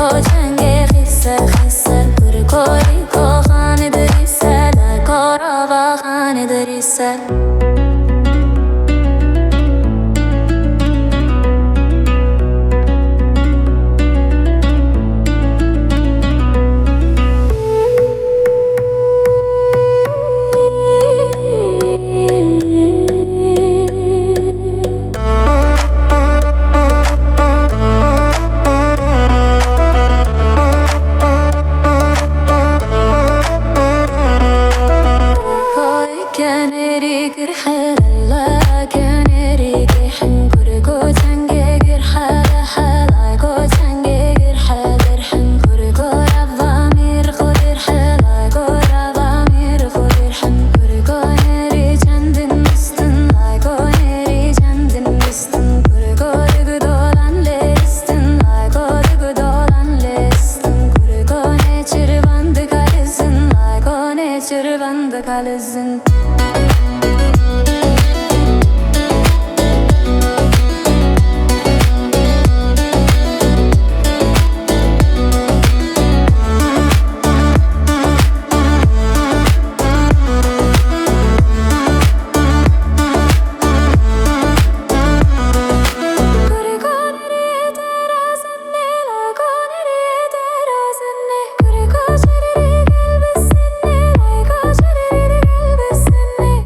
ko change khisse khisse kuri ko khane darise la korava khane darise كانري كرحل لا كانري كحن كركو تنجي كرحل حلا كو تنجي كرحل درحن كركو رضامير خدر حلا كو رضامير خدر حن كركو نري جندن مستن لا كو نري جندن مستن كركو دغدولان لستن لا كو دغدولان لستن كركو نچر بند كالزن لا كو نچر بند كالزن